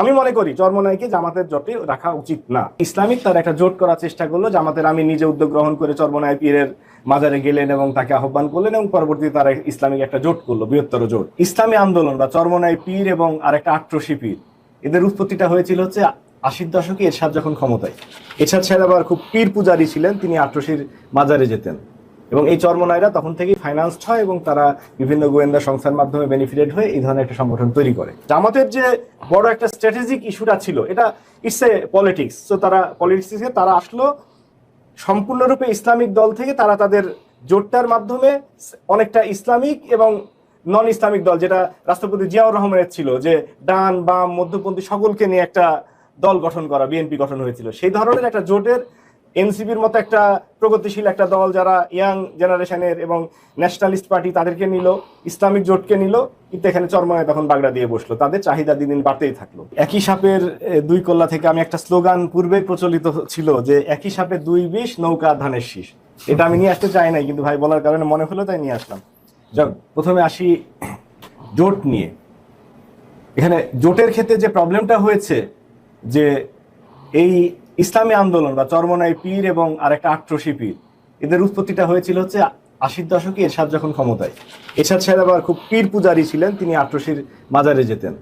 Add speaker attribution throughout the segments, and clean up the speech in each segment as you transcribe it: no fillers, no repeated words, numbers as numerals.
Speaker 1: আমি মনে করি চরমোনাইকে জামাতের জোটে রাখা উচিত না। ইসলামিক তার একটা জোট করার চেষ্টা করলো, জামাতের আমি নিজে উদ্যোগ গ্রহণ করে চরমোনাই পীরের মাজারে গেলেন এবং তাকে আহ্বান করলেন এবং পরবর্তীতে তারা ইসলামিক একটা জোট করলো, বৃহত্তর জোট। ইসলামী আন্দোলন বা চরমোনাই পীর এবং আরেকটা আট্রসি পীর, এদের উৎপত্তিটা হয়েছিল হচ্ছে 80-র দশকে এরশাদ যখন ক্ষমতায়। এরশাদ সাহেব আবার খুব পীর পূজারী ছিলেন, তিনি আট্রসির মাজারে যেতেন এবং এই চরমোনাইরা তখন থেকেই ফাইন্যান্সড হয় এবং তারা বিভিন্ন গোয়েন্দা সংস্থার মাধ্যমে বেনিফিটেড হয়ে এই ধরনের একটা সংগঠন তৈরি করে। জামাতের যে বড় একটা স্ট্র্যাটেজিক ইস্যুটা ছিল, এটা ইটস এ পলিটিক্স। তো তারা পলিটিক্সে তারা আসলো সম্পূর্ণরূপে ইসলামিক দল থেকে, তারা তাদের জোটটার মাধ্যমে অনেকটা ইসলামিক এবং নন ইসলামিক দল, যেটা রাষ্ট্রপতি জিয়াউর রহমানের ছিল, যে ডান বাম মধ্যপন্থী সকলকে নিয়ে একটা দল গঠন করা, বিএনপি গঠন হয়েছিল, সেই ধরনের একটা জোটের এনসিপির মতো একটা প্রগতিশীল একটা দল যারা ইয়াং জেনারেশনের এবং ন্যাশনালিস্ট পার্টি তাদেরকে নিল, ইসলামিক জোটকে নিল, কিন্তু এখানে চরমোনাই তখন বাগড়া দিয়ে বসলো। তাদের চাহিদা দিন দিন বাড়তেই থাকলো। একই সাপের দুই কল্লা থেকে আমি একটা স্লোগান পূর্বে প্রচলিত ছিল যে একই সাপে দুই বিষ, নৌকা ধানের শীষ। এটা আমি নিয়ে আসতে চাই নাই, কিন্তু ভাই বলার কারণে মনে হলো তাই নিয়ে আসলাম। যাক, প্রথমে আসি জোট নিয়ে। এখানে জোটের ক্ষেত্রে যে প্রবলেমটা হয়েছে, যে এই ইসলামী আন্দোলন বা চরমোনাই পীর এবং আরেকটা আট্রসি পীর, এদের উৎপত্তিটা হয়েছিল হচ্ছে 80-র দশকে এরশাদ যখন ক্ষমতায়। এরশাদ সাহেব আবার খুব পীর পূজারী ছিলেন, তিনি আট্রসির মাজারে যেতেন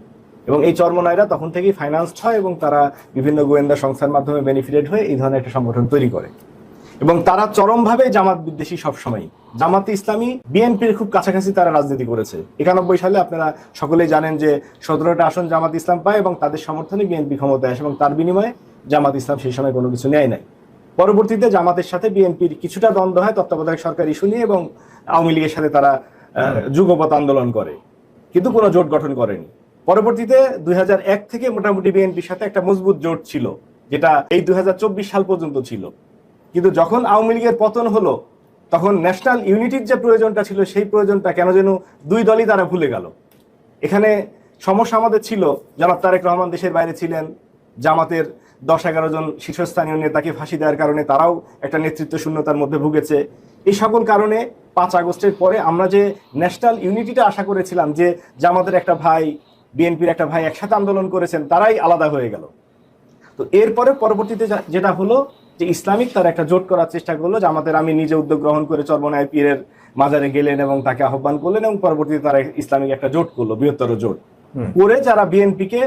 Speaker 1: এবং এই চরমোনাইরা তখন থেকেই ফাইন্যান্সড হয় এবং তারা বিভিন্ন গোয়েন্দা সংস্থার মাধ্যমে বেনিফিটেড হয়ে এই ধরনের একটা সংগঠন তৈরি করে এবং তারা চরমভাবে জামাত বিদ্বেষী। সবসময় জামাতে ইসলামী বিএনপির খুব কাছাকাছি তারা রাজনীতি করেছে। 91 সালে আপনারা সকলেই জানেন যে 17টা আসন জামাত ইসলাম পায় এবং তাদের সমর্থনে বিএনপি ক্ষমতায় আসে এবং তার বিনিময়ে জামাত ইসলাম সেই সময় কোনো কিছু নেয় নাই। পরবর্তীতে জামাতের সাথে বিএনপির কিছুটা দ্বন্দ্ব হয় তত্ত্বাবধায়ক সরকার ইস্যু নিয়ে এবং আওয়ামী লীগের সাথে তারা যুগপৎ আন্দোলন করে, কিন্তু কোনো জোট গঠন করেনি। পরবর্তীতে 2001 থেকে মোটামুটি বিএনপির সাথে একটা মজবুত জোট ছিল, যেটা এই 2024 সাল পর্যন্ত ছিল। কিন্তু যখন আওয়ামী লীগের পতন হলো, তখন ন্যাশনাল ইউনিটির যে প্রয়োজনটা ছিল, সেই প্রয়োজনটা কেন যেন দুই দলই তারা ভুলে গেল। এখানে সমস্যা আমাদের ছিল, জনাব তারেক রহমান দেশের বাইরে ছিলেন, জামাতের 10-11 জন শীর্ষস্থানীয় নেতাকে ফাঁসি দেওয়ার কারণে তারাও একটা নেতৃত্ব শূন্যতার মধ্যে ভুগেছে। এই সকল কারণে 5 আগস্টের পরে আমরা যে ন্যাশনাল ইউনিটিটা আশা করেছিলাম, যে জামাতের একটা ভাই বিএনপির একটা ভাই একসাথে আন্দোলন করেছেন, তারাই আলাদা হয়ে গেল। তো এরপরে পরবর্তীতে যেটা হলো, যে ইসলামিক তার একটা জোট করার চেষ্টা করলো, জামাতের আমি নিজে উদ্যোগ গ্রহণ করে চরমোনাই পীরের মাজারে গেলেন এবং তাকে আহ্বান করলেন এবং পরবর্তীতে তারা ইসলামিক একটা জোট করলো, বৃহত্তর জোট করে, যারা বিএনপিকে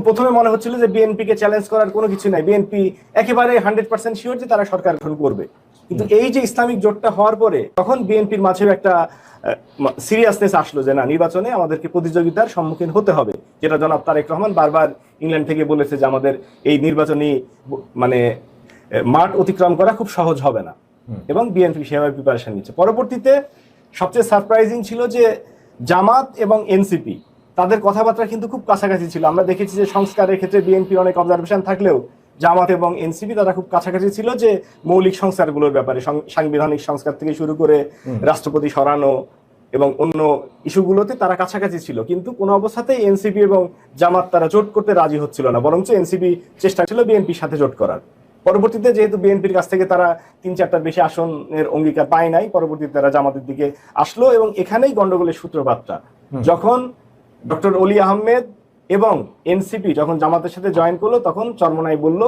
Speaker 1: প্রথমে মনে হচ্ছিল যে বিএনপিকে চ্যালেঞ্জ করার কোনো কিছু নাই, বিএনপি একেবারে 100% শিওর যে তারা সরকার গঠন করবে। কিন্তু এই যে ইসলামিক জোটটা হওয়ার পরে তখন বিএনপির মাঝেও একটা সিরিয়াসনেস আসলো যে না, নির্বাচনে আমাদেরকে প্রতিযোগিতার সম্মুখীন হতে হবে, যেটা জনাব তারেক রহমান বারবার ইংল্যান্ড থেকে বলেছে যে আমাদের এই নির্বাচনী মানে মাঠ অতিক্রম করা খুব সহজ হবে না এবং বিএনপি সেভাবে প্রিপারেশন নিচ্ছে। পরবর্তীতে সবচেয়ে সারপ্রাইজিং ছিল যে জামাত এবং এনসিপি তাদের কথাবার্তা কিন্তু খুব কাছাকাছি ছিল। আমরা দেখেছি যে সংস্কারের ক্ষেত্রে বিএনপির অনেক অবজারভেশন থাকলেও জামাত এবং এনসিপি তারা খুব কাছাকাছি ছিল, যে মৌলিক সংস্কারগুলোর ব্যাপারে, সাংবিধানিক সংস্কার থেকে শুরু করে রাষ্ট্রপতি সরানো এবং অন্য ইস্যুগুলোতে তারা কাছাকাছি ছিল। কিন্তু কোনো অবস্থাতেই এনসিপি এবং জামাত তারা জোট করতে রাজি হচ্ছিল না, বরঞ্চ এনসিপি চেষ্টা ছিল বিএনপির সাথে জোট করার। পরবর্তীতে যেহেতু বিএনপির কাছ থেকে তারা 3-4টার বেশি আসনের অঙ্গীকার পায় নাই, পরবর্তীতে তারা জামাতের দিকে আসলো এবং এখানেই গন্ডগোলের সূত্রপাতটা। যখন ডক্টর অলি আহমেদ এবং এনসিপি যখন জামাতের সাথে জয়েন করলো, তখন চরমোনাই বলল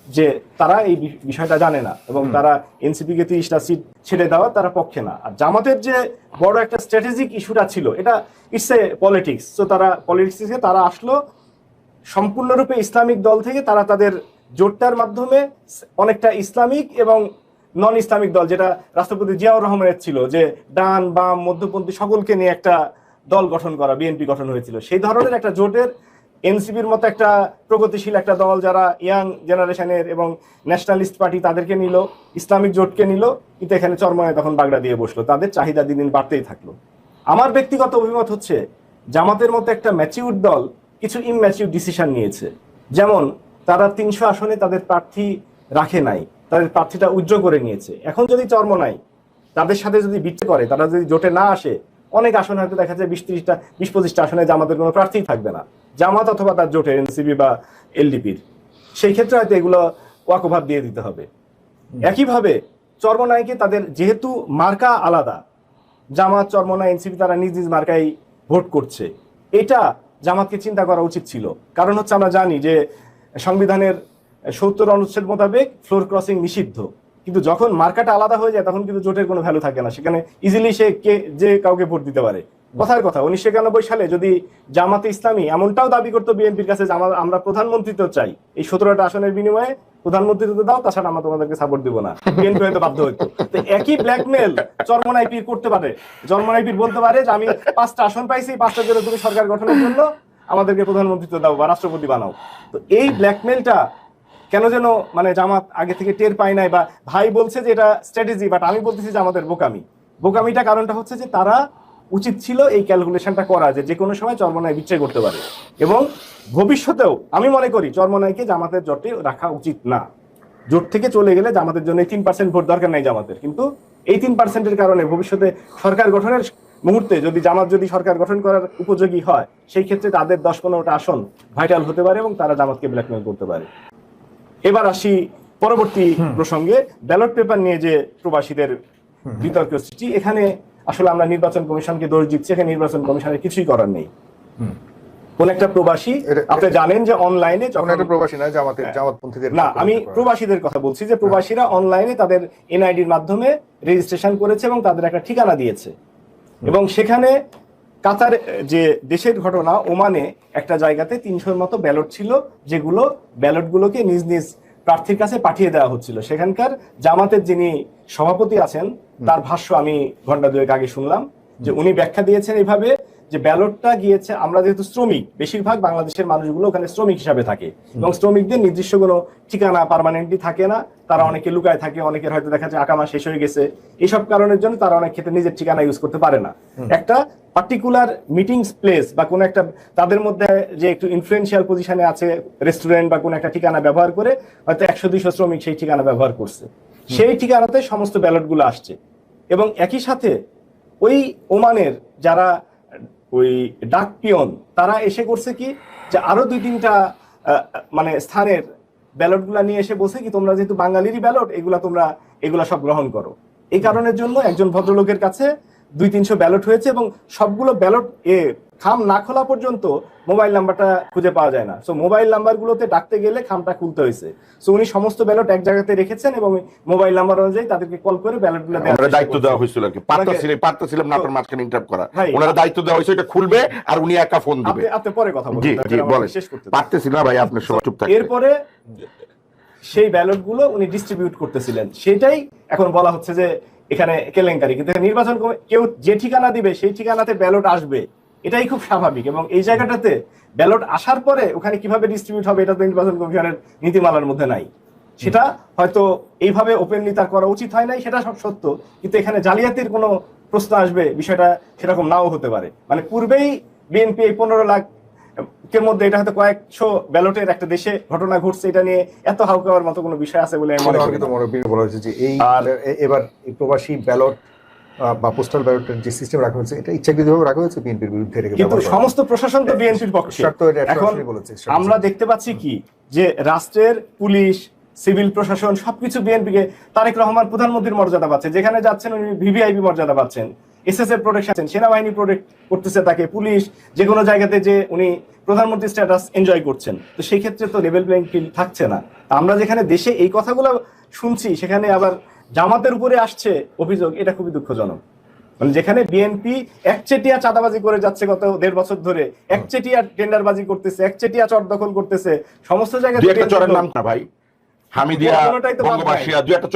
Speaker 1: যে তারা এই বিষয়টা জানে না এবং তারা এনসিপিকে 30টা সিট ছেড়ে দেওয়া তারা পক্ষে না। আর জামাতের যে বড় একটা স্ট্র্যাটেজিক ইস্যুটা ছিল, এটা ইটস এ পলিটিক্স। তো তারা পলিটিক্সে তারা আসলো সম্পূর্ণরূপে ইসলামিক দল থেকে, তারা তাদের জোটটার মাধ্যমে অনেকটা ইসলামিক এবং নন ইসলামিক দল, যেটা রাষ্ট্রপতি জিয়াউর রহমানের ছিল, যে ডান বাম মধ্যপন্থী সকলকে নিয়ে একটা দল গঠন করা, বিএনপি গঠন হয়েছিল, সেই ধরনের একটা জোটের এনসিপির মতো একটা প্রগতিশীল একটা দল যারা ইয়াং জেনারেশনের এবং ন্যাশনালিস্ট পার্টি তাদেরকে নিল, ইসলামিক জোটকে নিল, কিন্তু এখানে চরমোনাই তখন বাগড়া দিয়ে বসলো। তাদের চাহিদা দিন দিন বাড়তেই থাকলো। আমার ব্যক্তিগত অভিমত হচ্ছে, জামাতের মতো একটা ম্যাচিউর দল কিছু ইমম্যাচিউর ডিসিশন নিয়েছে। যেমন তারা 300 আসনে তাদের প্রার্থী রাখে নাই, তাদের প্রার্থীটা উইথড্র করে নিয়েছে। এখন যদি চরমোনাই তাদের সাথে যদি বিট্রে করে, তারা যদি জোটে না আসে, অনেক আসন হয়তো দেখা যায় 20-25টা আসনে জামাতের কোনো প্রার্থী থাকবে না, জামাত অথবা তার জোটের এনসিপি বা এলডিপির। সেই ক্ষেত্রে হয়তো এগুলো ওয়াকওভার দিয়ে দিতে হবে। একইভাবে চরমোনাইকে তাদের যেহেতু মার্কা আলাদা, জামাত চরমোনাই এনসিপি তারা নিজ নিজ মার্কায় ভোট করছে, এটা জামাতকে চিন্তা করা উচিত ছিল। কারণ হচ্ছে আমরা জানি যে সংবিধানের 70 অনুচ্ছেদ মোতাবেক ফ্লোর ক্রসিং নিষিদ্ধ, কিন্তু যখন মার্কাটা আলাদা হয়ে যায় তখন কিন্তু জোটের কোনো ভ্যালু থাকে না, সেখানে ইজিলি সে যে কাউকে ভোট দিতে পারে। কথার কথা 1991 সালে যদি জামাতে ইসলামী এমনটাও দাবি করতো বিএনপির কাছে যে আমরা প্রধানমন্ত্রিত্ব চাই, এই 17টা আসনের বিনিময়ে প্রধানমন্ত্রিত্ব দাও, তাছাড়া আমরা তোমাদেরকে সাপোর্ট দিব না, বিএনপি হয়তো বাধ্য হইতো। তো একই ব্ল্যাকমেল চরমনাই পীর করতে পারে। চরমনাই পীর বলতে পারে যে আমি 5টা আসন পাইছি, 5টার জন্য তুমি সরকার গঠনের জন্য আমাদেরকে প্রধানমন্ত্রিত্ব দাও বা রাষ্ট্রপতি বানাও। তো এই ব্ল্যাকমেলটা কেন যেন মানে জামাত আগে থেকে টের পায় নাই, বা ভাই বলছে যে এটা স্ট্র্যাটেজি, বাট আমি বলতেছি যে আমাদের বোকামিটা কারণটা হচ্ছে যে তারা উচিত ছিল এই ক্যালকুলেশনটা করা যে কোনো সময় চরমনাই বিচ্ছেদ করতে পারে। এবং ভবিষ্যতেও আমি মনে করি চরমনাইকে জামাতের জোটে রাখা উচিত না। জোট থেকে চলে গেলে জামাতের জন্য 3% ভোট দরকার নাই জামাতের, কিন্তু এই 3%-এর কারণে ভবিষ্যতে সরকার গঠনের মুহূর্তে যদি জামাত যদি সরকার গঠন করার উপযোগী হয়, সেই ক্ষেত্রে তাদের 10-15টা আসন ভাইটাল হতে পারে এবং তারা জামাতকে ব্ল্যাকমেল করতে পারে। এবার আসি পরবর্তী প্রসঙ্গে, ব্যালট পেপার নিয়ে যে প্রবাসীদের বিতর্ক সৃষ্টি। এখানে আসলে আমরা নির্বাচন কমিশনকে দোষ দিচ্ছি, এখানে নির্বাচন কমিশনের কিছুই করার নেই। কোন একটা প্রবাসী, আপনি জানেন যে অনলাইনে
Speaker 2: প্রবাসী না, জামাতপন্থীদের
Speaker 1: না, আমি প্রবাসীদের কথা বলছি, যে প্রবাসীরা অনলাইনে তাদের এনআইডির মাধ্যমে রেজিস্ট্রেশন করেছে এবং তাদের একটা ঠিকানা দিয়েছে। এবং সেখানে কাতার যে দেশের ঘটনা, ওমানে একটা জায়গাতে 300-র মতো ব্যালট ছিল, যেগুলো ব্যালটগুলোকে নিজ নিজ প্রার্থীর কাছে পাঠিয়ে দেওয়া হচ্ছিল। সেখানকার জামাতের যিনি সভাপতি আছেন তার ভাষ্য আমি ঘন্টা দুয়েক আগে শুনলাম, যে উনি ব্যাখ্যা দিয়েছেন এইভাবে যে ব্যালটটা গিয়েছে, আমরা যেহেতু শ্রমিক, বেশিরভাগ বাংলাদেশের মানুষগুলো ওখানে শ্রমিক হিসাবে থাকে এবং শ্রমিকদের নির্দিষ্ট কোনো ঠিকানা পার্মানেন্টলি থাকে না, তারা অনেকে লুকায় থাকে, অনেকের হয়তো দেখা যায় আকামা শেষ হয়ে গেছে, এইসব কারণের জন্য তারা অনেক ক্ষেত্রে নিজের ঠিকানা ইউজ করতে পারে না। একটা পার্টিকুলার মিটিংস প্লেস বা কোনো একটা তাদের মধ্যে যে একটু ইনফ্লুয়েন্সিয়াল পজিশনে আছে, রেস্টুরেন্ট বা কোনো একটা ঠিকানা ব্যবহার করে হয়তো 100-200 শ্রমিক সেই ঠিকানা ব্যবহার করছে, সেই ঠিকানাতে সমস্ত ব্যালটগুলো আসছে। এবং একই সাথে ওই ওমানের যারা ওই ডাক পিয়ন, তারা এসে করছে কি, যে আরো 2-3টা মানে স্থানের ব্যালটগুলা নিয়ে এসে বলছে কি, তোমরা যেহেতু বাঙালিরই ব্যালট, এগুলা সব গ্রহণ করো। এই কারণের জন্য একজন ভদ্রলোকের কাছে 200-300 ব্যালট হয়েছে এবং সবগুলো ব্যালট খাম না খোলা পর্যন্ত মোবাইল নাম্বারটা খুঁজে পাওয়া যায় না। সো মোবাইল নাম্বারগুলোতে ডাকতে গেলে খামটা খুলতে হয়েছে। সো উনি সমস্ত ব্যালট এক জায়গাতে রেখেছেন এবং মোবাইল নাম্বার অনুযায়ী তাদেরকে কল করে ব্যালটগুলো
Speaker 2: দেওয়ার দায়িত্ব দেওয়া হয়েছিল আর কি। পারতেছিলাম না আপনার মাঝখানে ইন্টারাপ্ট করা, ওনারা দায়িত্ব দেওয়া হয়েছে এটা খুলবে আর উনি একা ফোন দিবে।
Speaker 1: আপনি পরে কথা বলুন,
Speaker 2: জি বলেন। পারতেছি না ভাই, আপনি সবাই চুপ থাকেন।
Speaker 1: এরপরে সেই ব্যালটগুলো উনি ডিস্ট্রিবিউট করতেছিলেন, সেটাই এখন বলা হচ্ছে যে এখানে কেলেঙ্কারি। কিন্তু নির্বাচন কেউ যে ঠিকানা দিবে সেই ঠিকানাতে ব্যালট আসবে, এটাই খুব স্বাভাবিক। এবং এই জায়গাটাতে ব্যালট আসার পরে ওখানে কিভাবে ডিস্ট্রিবিউট হবে, এটা তো নির্বাচন কমিশনের নীতিমালার মধ্যে নাই। সেটা হয়তো এইভাবে ওপেনলি তার করা উচিত হয় নাই, সেটা সব সত্য, কিন্তু এখানে জালিয়াতির কোনো প্রশ্ন আসবে, বিষয়টা সেরকম নাও হতে পারে। মানে পূর্বেই বিএনপি এই 15 লাখ এর মধ্যে এটা হয়তো কয়েকশো ব্যালটের একটা দেশে ঘটনা ঘটছে, এটা নিয়ে এত হাউকাওয়ার মতো কোনো বিষয় আছে বলে মনে করি না।
Speaker 2: বলা হয়েছে যে এবার এই প্রবাসী ব্যালট বা পোস্টাল ব্যালটের যে সিস্টেম রাখা হয়েছে, এটা ইচ্ছাকৃতভাবে রাখা হয়েছে বিএনপির বিরুদ্ধে।
Speaker 1: কিন্তু সমস্ত প্রশাসন তো বিএনপির পক্ষে। এখন আমরা দেখতে পাচ্ছি কি, যে রাষ্ট্রের পুলিশ, সিভিল প্রশাসন সবকিছু বিএনপিকে, তারেক রহমান প্রধানমন্ত্রীর মর্যাদা পাচ্ছেন, যেখানে যাচ্ছেন উনি ভিভিআইপি মর্যাদা পাচ্ছেন, এসএসএফ প্রোটেকশন, সেনাবাহিনী প্রোটেক্ট করতেছে তাকে, পুলিশ যে কোনো জায়গাতে যে উনি প্রধানমন্ত্রী স্ট্যাটাস এনজয় করছেন। তো সেই ক্ষেত্রে তো লেভেল প্লেইং ফিল্ড থাকছে না। আমরা যেখানে দেশে এই কথাগুলো শুনছি, সেখানে আবার জামাতের উপরে আসছে অভিযোগ, এটা খুবই দুঃখজনক। মানে যেখানে বিএনপি একচেটিয়া চাঁদাবাজি করে যাচ্ছে গত 1.5 বছর ধরে, একচেটিয়া টেন্ডারবাজি করতেছে, একচেটিয়া চর দখল করতেছে সমস্ত জায়গায়।
Speaker 2: চরের নাম না ভাই, হামিদিয়া, বঙ্গবাসিয়া, 2 একটা